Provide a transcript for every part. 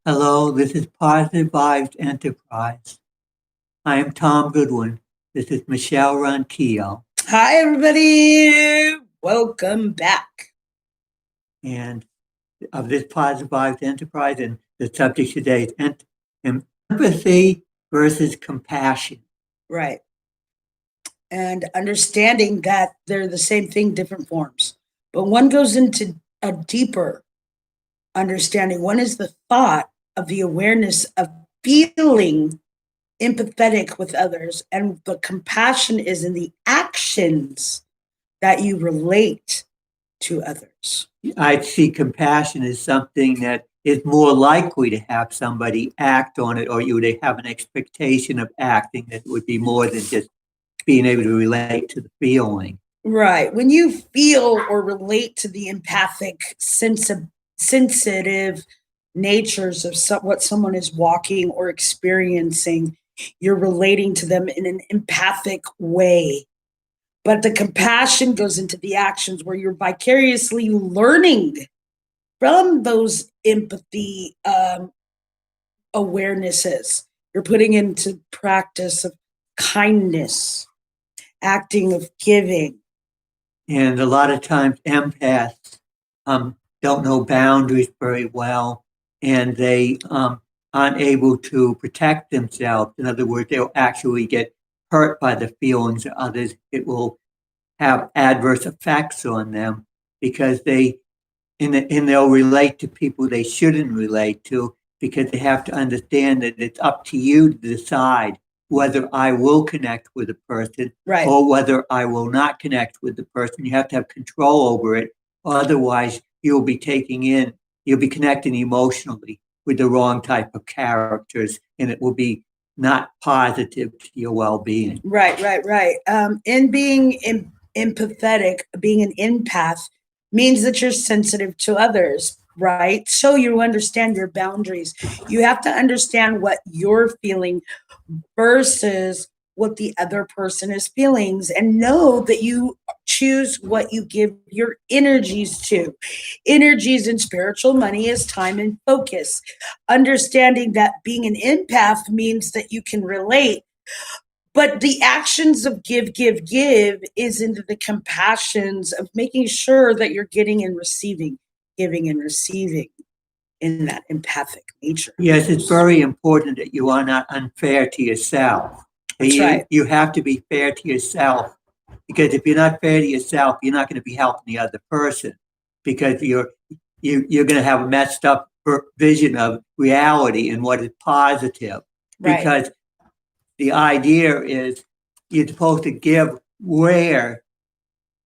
Hello, this is Positive Vibes Enterprise. I am Tom Goodwin. This is Michelle Ronquillo. Hi, everybody. Welcome back. And of this Positive Vibes Enterprise, and the subject today is empathy versus compassion. Right. And understanding that they're the same thing, different forms. But one goes into a deeper understanding. One is the thought of the awareness of feeling empathetic with others, and the compassion is in the actions that you relate to others. I see compassion as something that is more likely to have somebody act on it, or you would have an expectation of acting that would be more than just being able to relate to the feeling. Right. When you feel or relate to the empathic, sensitive natures of what someone is walking or experiencing, you're relating to them in an empathic way. But the compassion goes into the actions where you're vicariously learning from those empathy awarenesses. You're putting into practice of kindness, acting of giving. And a lot of times empaths don't know boundaries very well, and they aren't able to protect themselves. In other words, they'll actually get hurt by the feelings of others. It will have adverse effects on them because they'll relate to people they shouldn't relate to, because they have to understand that it's up to you to decide whether I will connect with a person, Right. or whether I will not connect with the person. You have to have control over it. Otherwise, you'll be connecting emotionally with the wrong type of characters, and it will be not positive to your well-being. Right. And being empathetic, being an empath, means that you're sensitive to others, right? So you understand your boundaries. You have to understand what you're feeling versus what the other person is feeling, and know that you choose what you give your energies to. Energies in spiritual money is time and focus. Understanding that being an empath means that you can relate, but the actions of give is into the compassions of making sure that you're getting and receiving, giving and receiving in that empathic nature. Yes, it's very important that you are not unfair to yourself. That's right. You have to be fair to yourself, because if you're not fair to yourself, you're not going to be helping the other person, because you're going to have a messed up vision of reality and what is positive. Right. Because the idea is you're supposed to give where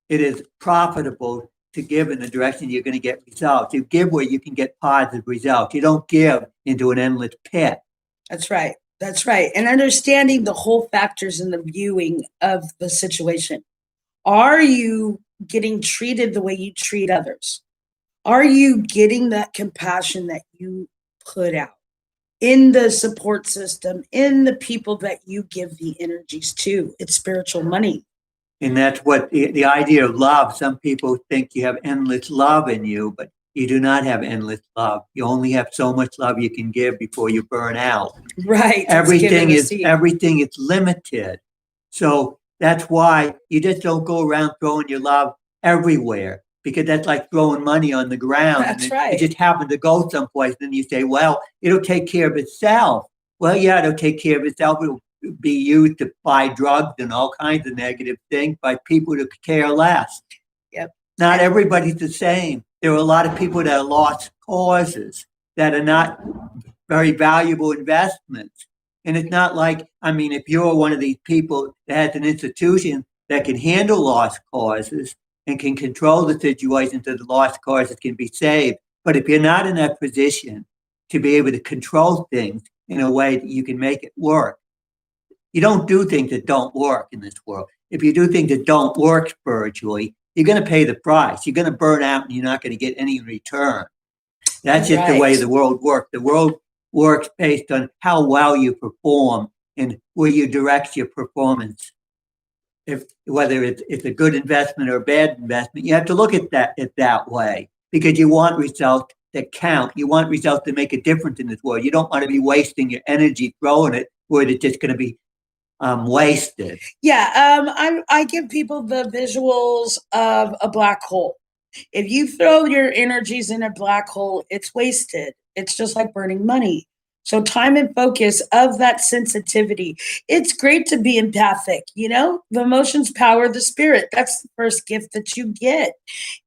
it is profitable to give in the direction you're going to get results. You give where you can get positive results. You don't give into an endless pit. That's right. And understanding the whole factors in the viewing of the situation. Are you getting treated the way you treat others? Are you getting that compassion that you put out in the support system, in the people that you give the energies to? It's spiritual money. And that's what the idea of love. Some people think you have endless love in you, but you do not have endless love. You only have so much love you can give before you burn out. Right. Everything is limited. So that's why you just don't go around throwing your love everywhere, because that's like throwing money on the ground. That's right. It just happened to go someplace. Then you say, well, it'll take care of itself. Well, yeah, it'll take care of itself. It'll be used to buy drugs and all kinds of negative things by people who care less. Yep. Not everybody's the same. There are a lot of people that are lost causes that are not very valuable investments. And it's not like, if you're one of these people that has an institution that can handle lost causes and can control the situation so the lost causes can be saved. But if you're not in that position to be able to control things in a way that you can make it work, you don't do things that don't work in this world. If you do things that don't work spiritually, you're going to pay the price. You're going to burn out and you're not going to get any return. That's just the way the world works. The world works based on how well you perform and where you direct your performance. Whether it's a good investment or a bad investment, you have to look at it that way, because you want results that count. You want results that make a difference in this world. You don't want to be wasting your energy throwing it where it's just going to be wasted. Yeah, I give people the visuals of a black hole. If you throw your energies in a black hole, it's wasted. It's just like burning money. So time and focus of that sensitivity. It's great to be empathic, you know? The emotions power the spirit. That's the first gift that you get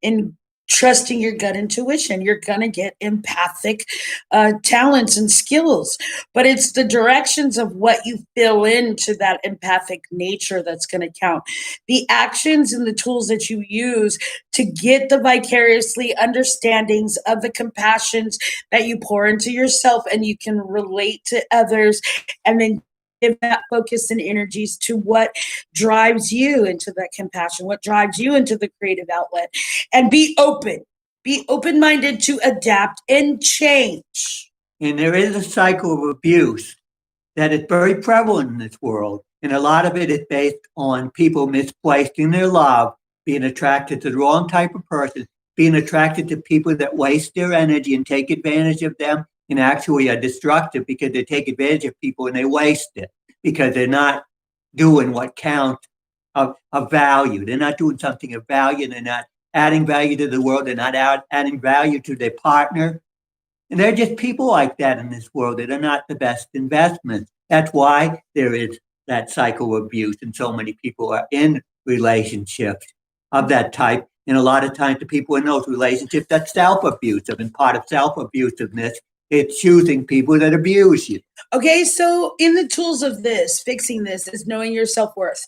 in trusting your gut intuition. You're going to get empathic talents and skills, but it's the directions of what you fill into that empathic nature that's going to count. The actions and the tools that you use to get the vicariously understandings of the compassions that you pour into yourself and you can relate to others, and then give that focus and energies to what drives you into that compassion, what drives you into the creative outlet, and be open-minded to adapt and change. And there is a cycle of abuse that is very prevalent in this world. And a lot of it is based on people misplacing their love, being attracted to the wrong type of person, being attracted to people that waste their energy and take advantage of them, and actually are destructive because they take advantage of people and they waste it because they're not doing what counts of value. They're not doing something of value. They're not adding value to the world. They're not adding value to their partner. And there are just people like that in this world that are not the best investments. That's why there is that cycle of abuse, and so many people are in relationships of that type. And a lot of times the people in those relationships, that's self-abusive, and part of self-abusiveness, it's choosing people that abuse you. Okay, so in the tools of this, fixing this is knowing your self-worth.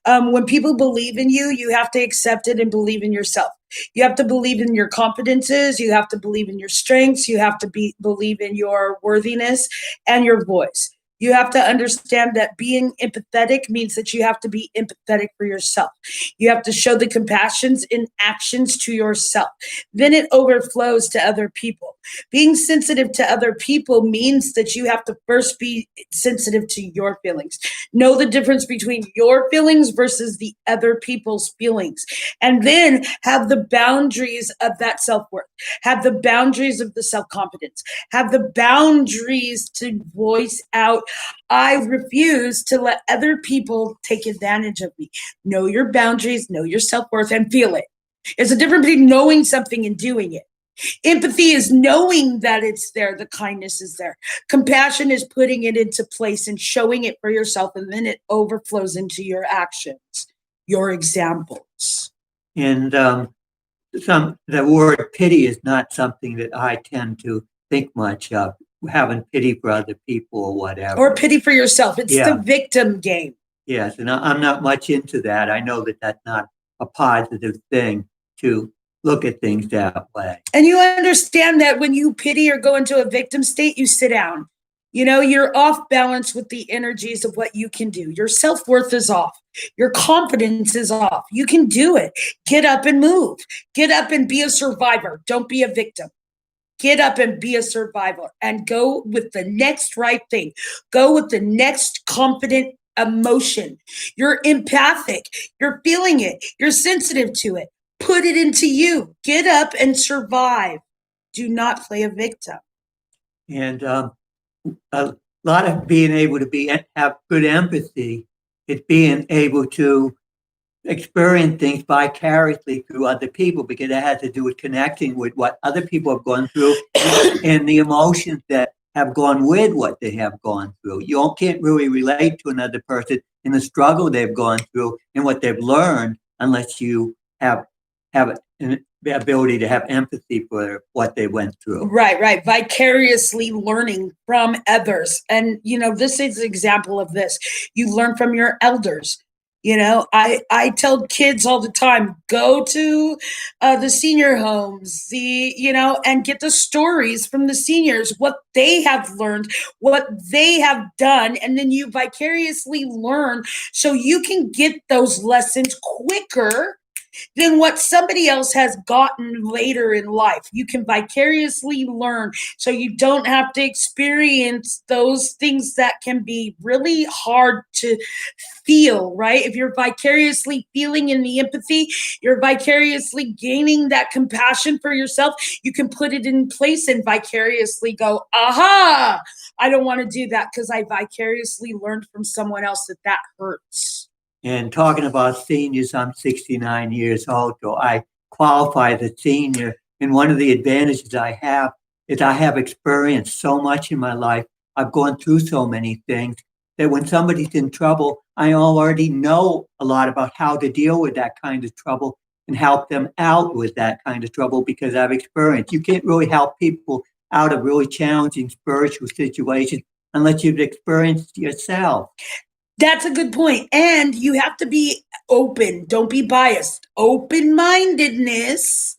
When people believe in you, you have to accept it and believe in yourself. You have to believe in your competences. You have to believe in your strengths. You have to believe in your worthiness and your voice. You have to understand that being empathetic means that you have to be empathetic for yourself. You have to show the compassions in actions to yourself. Then it overflows to other people. Being sensitive to other people means that you have to first be sensitive to your feelings. Know the difference between your feelings versus the other people's feelings. And then have the boundaries of that self-worth. Have the boundaries of the self-confidence. Have the boundaries to voice out, I refuse to let other people take advantage of me. Know your boundaries, know your self-worth, and feel it. It's a difference between knowing something and doing it. Empathy is knowing that it's there, the kindness is there. Compassion is putting it into place and showing it for yourself, and then it overflows into your actions, your examples. And the word pity is not something that I tend to think much of, having pity for other people or whatever. Or pity for yourself. It's the victim game. Yes, and I'm not much into that. I know that that's not a positive thing to look at things that way. And you understand that when you pity or go into a victim state, you sit down. You know, you're off balance with the energies of what you can do. Your self-worth is off. Your confidence is off. You can do it. Get up and move. Get up and be a survivor. Don't be a victim. Get up and be a survivor and go with the next right thing. Go with the next confident emotion. You're empathic. You're feeling it. You're sensitive to it. Put it into you. Get up and survive. Do not play a victim. And a lot of being able to have good empathy is being able to experience things vicariously through other people, because it has to do with connecting with what other people have gone through and the emotions that have gone with what they have gone through. You can't really relate to another person in the struggle they've gone through and what they've learned unless you have the ability to have empathy for what they went through. Right. Vicariously learning from others. And, you know, this is an example of this. You learn from your elders. You know, I tell kids all the time, go to the senior homes, and get the stories from the seniors, what they have learned, what they have done. And then you vicariously learn so you can get those lessons quicker than what somebody else has gotten later in life. You can vicariously learn so you don't have to experience those things that can be really hard to feel, right? If you're vicariously feeling in the empathy, you're vicariously gaining that compassion for yourself, you can put it in place and vicariously go, aha, I don't want to do that because I vicariously learned from someone else that that hurts. And talking about seniors, I'm 69 years old, so I qualify as a senior. And one of the advantages I have is I have experienced so much in my life. I've gone through so many things that when somebody's in trouble, I already know a lot about how to deal with that kind of trouble and help them out with that kind of trouble because I've experienced. You can't really help people out of really challenging spiritual situations unless you've experienced yourself. That's a good point. And you have to be open. Don't be biased. Open-mindedness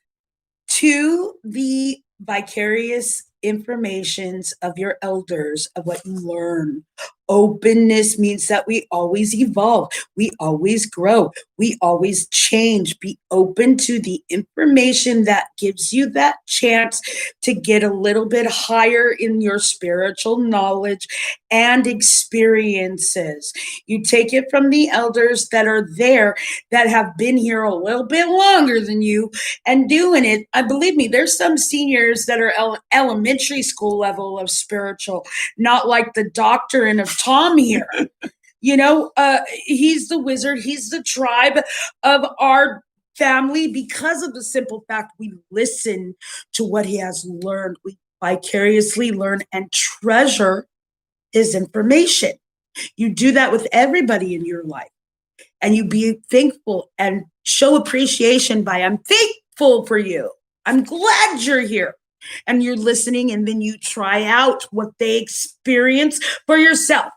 to the vicarious informations of your elders, of what you learn. Openness means that we always evolve, we always grow, we always change. Be open to the information that gives you that chance to get a little bit higher in your spiritual knowledge and experiences. You take it from the elders that are there, that have been here a little bit longer than you and doing it. I believe me, there's some seniors that are elementary school level of spiritual, not like the doctrine of Tom here. He's the wizard, he's the tribe of our family because of the simple fact we listen to what he has learned. We vicariously learn and treasure his information. You do that with everybody in your life. And you be thankful and show appreciation by, I'm thankful for you. I'm glad you're here. And you're listening, and then you try out what they experience for yourself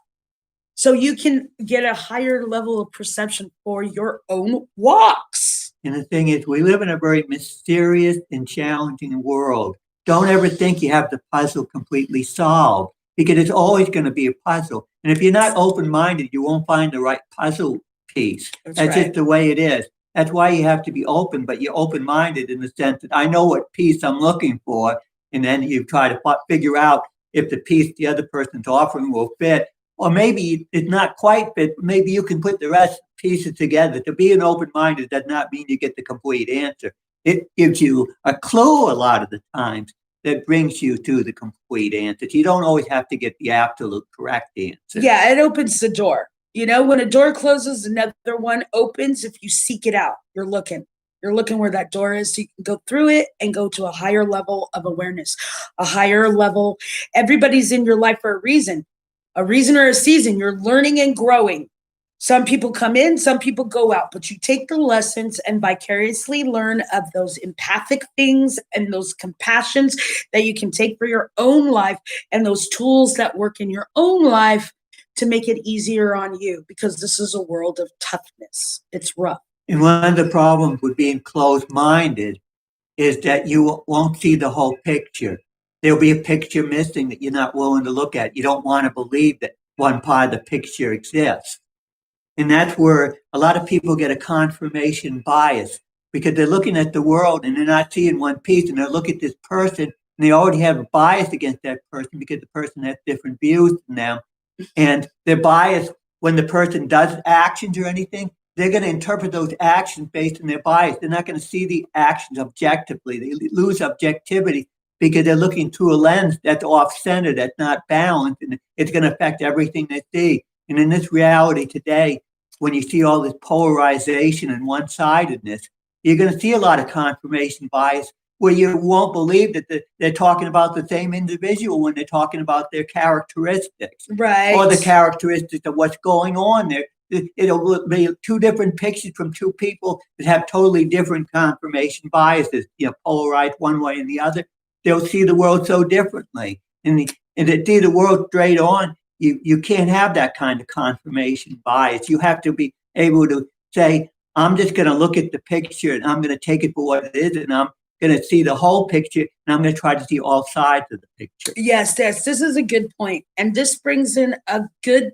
so you can get a higher level of perception for your own walks. And the thing is, we live in a very mysterious and challenging world. Don't ever think you have the puzzle completely solved because it's always going to be a puzzle. And if you're not open-minded, you won't find the right puzzle piece. That's right. Just the way it is. That's why you have to be open, but you're open-minded in the sense that I know what piece I'm looking for, and then you try to figure out if the piece the other person's offering will fit, or maybe it's not quite fit. Maybe you can put the rest pieces together. To be an open-minded does not mean you get the complete answer. It gives you a clue a lot of the times that brings you to the complete answer. You don't always have to get the absolute correct answer. Yeah, it opens the door. When a door closes, another one opens. If you seek it out, you're looking where that door is, so you can go through it and go to a higher level of awareness, a higher level. Everybody's in your life for a reason or a season. You're learning and growing. Some people come in, some people go out, but you take the lessons and vicariously learn of those empathic things and those compassions that you can take for your own life and those tools that work in your own life to make it easier on you, because this is a world of toughness. It's rough. And one of the problems with being closed-minded is that you won't see the whole picture. There'll be a picture missing that you're not willing to look at. You don't want to believe that one part of the picture exists. And that's where a lot of people get a confirmation bias because they're looking at the world and they're not seeing one piece, and they look at this person and they already have a bias against that person because the person has different views than them. And they're biased when the person does actions or anything. They're going to interpret those actions based on their bias. They're not going to see the actions objectively. They lose objectivity because they're looking through a lens that's off-center, that's not balanced, and it's going to affect everything they see. And in this reality today, when you see all this polarization and one-sidedness, you're going to see a lot of confirmation bias where you won't believe that they're talking about the same individual when they're talking about their characteristics. Right. Or the characteristics of what's going on there. It'll be two different pictures from two people that have totally different confirmation biases, polarized one way and the other. They'll see the world so differently. And to see the world straight on, you can't have that kind of confirmation bias. You have to be able to say, I'm just going to look at the picture and I'm going to take it for what it is, and I'm going to see the whole picture, and I'm going to try to see all sides of the picture. Yes, this is a good point. And this brings in a good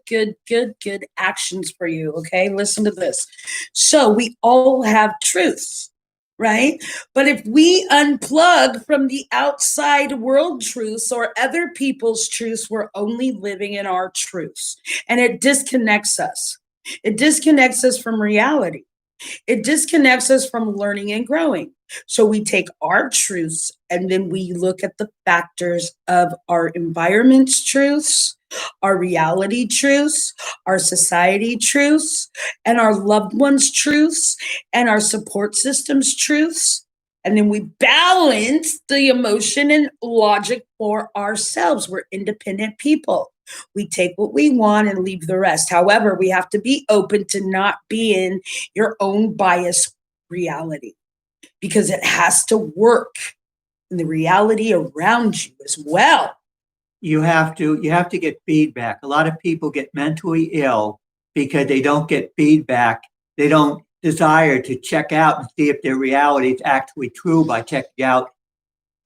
actions for you. Okay, listen to this. So we all have truths, right? But if we unplug from the outside world truths or other people's truths, we're only living in our truths. And it disconnects us. It disconnects us from reality. It disconnects us from learning and growing. So we take our truths and then we look at the factors of our environment's truths, our reality truths, our society truths, and our loved ones' truths, and our support system's truths. And then we balance the emotion and logic for ourselves. We're independent people. We take what we want and leave the rest. However, we have to be open to not being your own biased reality, because it has to work in the reality around you as well. You have to get feedback. A lot of people get mentally ill because they don't get feedback. They don't desire to check out and see if their reality is actually true by checking out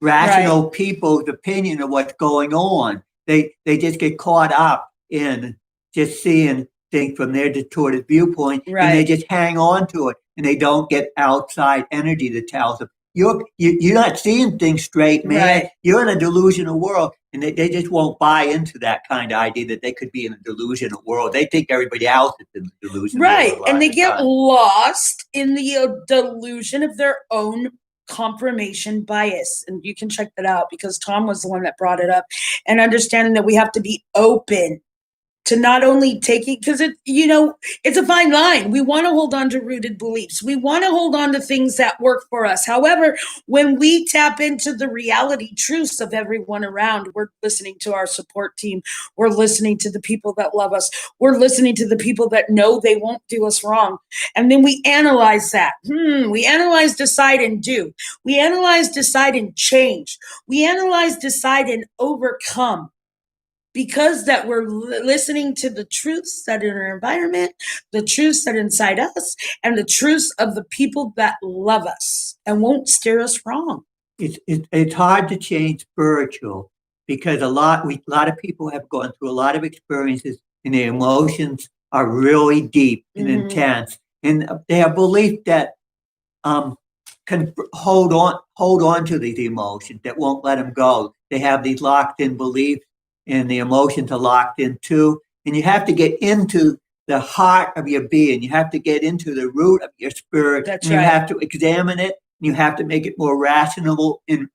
rational people's opinion of what's going on. They just get caught up in just seeing things from their distorted viewpoint, and they just hang on to it, and they don't get outside energy that tells them you're not seeing things straight, man. Right. You're in a delusional world, and they just won't buy into that kind of idea that they could be in a delusional world. They think everybody else is in the delusional world. Right, and they get lost in the delusion of their own confirmation bias. And you can check that out because Tom was the one that brought it up, and understanding that we have to be open to not only taking, because it's a fine line. We want to hold on to rooted beliefs. We want to hold on to things that work for us. However, when we tap into the reality truths of everyone around, we're listening to our support team. We're listening to the people that love us. We're listening to the people that know they won't do us wrong. And then we analyze that. We analyze, decide, and do. We analyze, decide, and change. We analyze, decide, and overcome. Because that we're listening to the truths that are in our environment, the truths that are inside us, and the truths of the people that love us and won't steer us wrong. It's hard to change spiritual because a lot of people have gone through a lot of experiences, and their emotions are really deep and intense, and they have belief that can hold on to these emotions that won't let them go. They have these locked in beliefs, and the emotions are locked in too. And you have to get into the heart of your being. You have to get into the root of your spirit. That's and right. You have to examine it. And you have to make it more rational and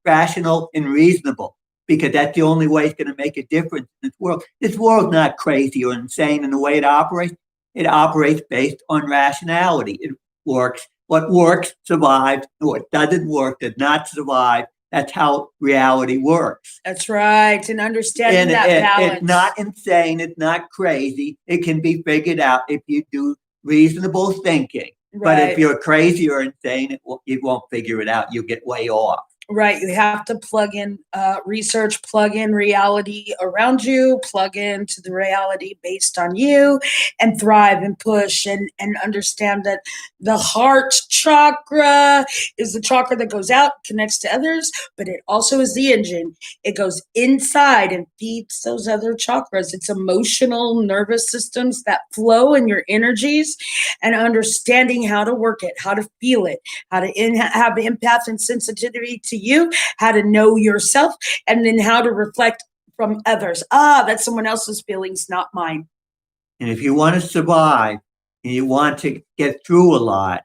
reasonable, because that's the only way it's going to make a difference in this world. This world's not crazy or insane in the way it operates. It operates based on rationality. It works. What works survives. What doesn't work does not survive. That's how reality works. That's right. And understanding that balance. It's not insane. It's not crazy. It can be figured out if you do reasonable thinking. Right. But if you're crazy or insane, you won't figure it out. You'll get way off. Right. You have to plug in research, plug in reality around you, plug into the reality based on you, and thrive and push and understand that the heart chakra is the chakra that goes out, connects to others, but it also is the engine. It goes inside and feeds those other chakras. It's emotional nervous systems that flow in your energies, and understanding how to work it, how to feel it, how to have empath and sensitivity to you, how to know yourself, and then how to reflect from others. That's someone else's feelings, not mine. And if you want to survive and you want to get through a lot,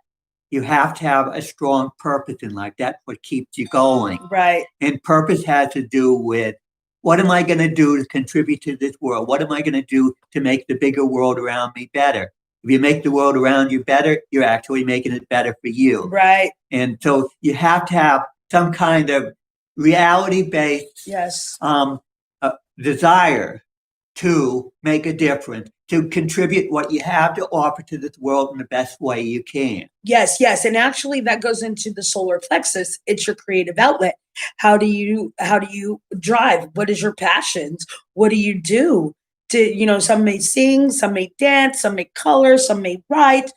you have to have a strong purpose in life. That's what keeps you going. Right. And purpose has to do with, what am I going to do to contribute to this world? What am I going to do to make the bigger world around me better? If you make the world around you better, you're actually making it better for you. Right. And so you have to have some kind of reality-based desire to make a difference, to contribute what you have to offer to this world in the best way you can. Yes. And actually that goes into the solar plexus. It's your creative outlet. How do you drive? What is your passions? What do you do? Some may sing, some may dance, some may color, some may write.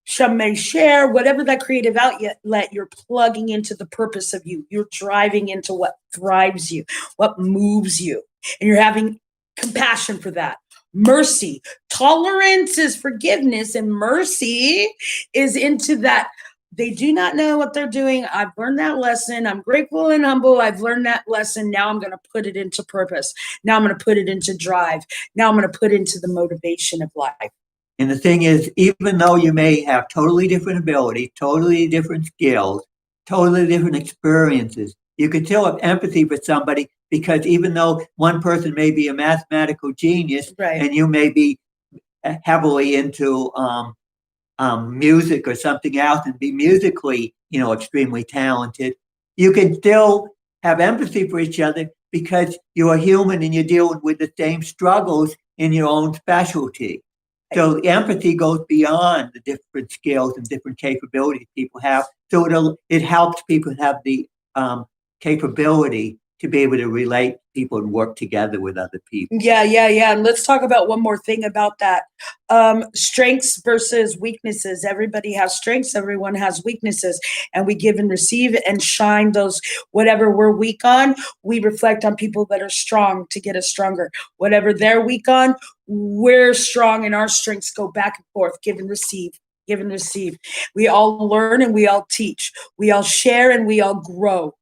some may share, whatever that creative outlet, you're plugging into the purpose of you. You're driving into what thrives you, what moves you, and you're having compassion for that. Mercy, tolerance is forgiveness, and mercy is into that. They do not know what they're doing. I've learned that lesson. I'm grateful and humble. I've learned that lesson. Now I'm going to put it into purpose. Now I'm going to put it into drive. Now I'm going to put into the motivation of life. And the thing is, even though you may have totally different abilities, totally different skills, totally different experiences, you can still have empathy for somebody, because even though one person may be a mathematical genius, Right. and you may be heavily into music or something else and be musically, extremely talented, you can still have empathy for each other because you are human and you're dealing with the same struggles in your own specialty. So empathy goes beyond the different skills and different capabilities people have. So it helps people have the capability to be able to relate to people and work together with other people. Yeah. And let's talk about one more thing about that. Strengths versus weaknesses. Everybody has strengths. Everyone has weaknesses. And we give and receive and shine those. Whatever we're weak on, we reflect on people that are strong to get us stronger. Whatever they're weak on, we're strong, and our strengths go back and forth. Give and receive. Give and receive. We all learn and we all teach. We all share and we all grow.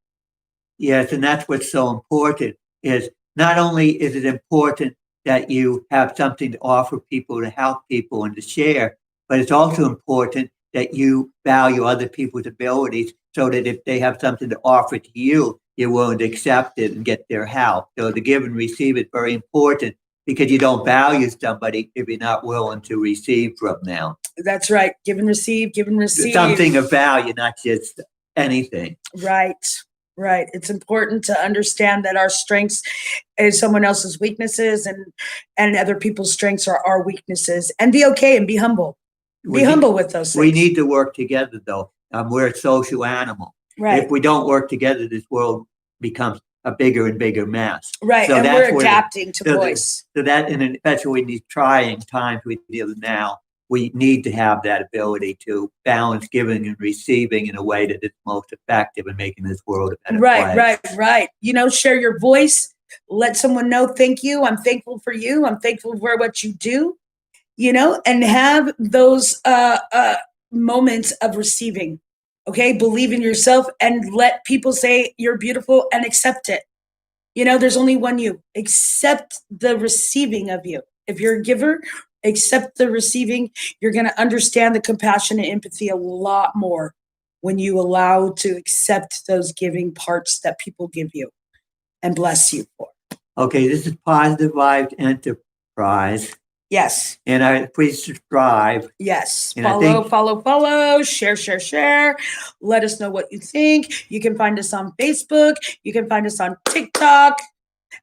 Yes, and that's what's so important, is not only is it important that you have something to offer people, to help people and to share, but it's also important that you value other people's abilities, so that if they have something to offer to you, you're willing to accept it and get their help. So the give and receive is very important, because you don't value somebody if you're not willing to receive from them. That's right. Give and receive, give and receive. Something of value, not just anything. Right. It's important to understand that our strengths is someone else's weaknesses, and other people's strengths are our weaknesses, and be okay and be humble. Be humble with those things. We need to work together, though. We're a social animal. Right. If we don't work together, this world becomes a bigger and bigger mess. Right. So and that's we're adapting to voice. So that, and especially in these trying times we deal with now, we need to have that ability to balance giving and receiving in a way that is most effective in making this world a better place. Right. Share your voice. Let someone know, thank you. I'm thankful for you. I'm thankful for what you do, and have those moments of receiving. Okay. Believe in yourself and let people say you're beautiful and accept it. There's only one you. Accept the receiving of you. If you're a giver, accept the receiving. You're going to understand the compassion and empathy a lot more when you allow to accept those giving parts that people give you and bless you for. Okay, this is Positive Vibes Enterprise. Yes. And please subscribe. Yes. And follow. Share. Let us know what you think. You can find us on Facebook. You can find us on TikTok.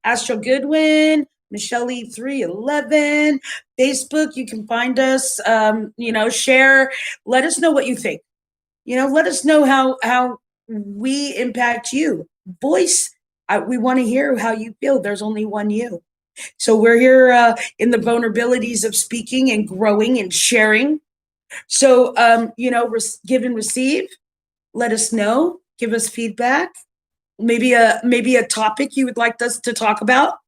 Astro Goodwin. Michelle E 311, Facebook. You can find us. Share. Let us know what you think. Let us know how we impact you. Voice. We want to hear how you feel. There's only one you. So we're here in the vulnerabilities of speaking and growing and sharing. So give and receive. Let us know. Give us feedback. Maybe a topic you would like us to talk about.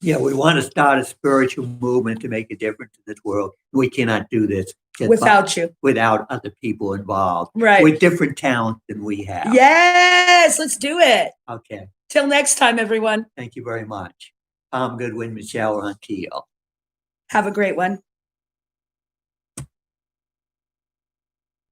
Yeah, we want to start a spiritual movement to make a difference in this world. We cannot do this without you, without other people involved, right? With different talents than we have. Yes, let's do it. Okay. Till next time, everyone. Thank you very much. Tom Goodwin, Michelle Ronquillo. Have a great one.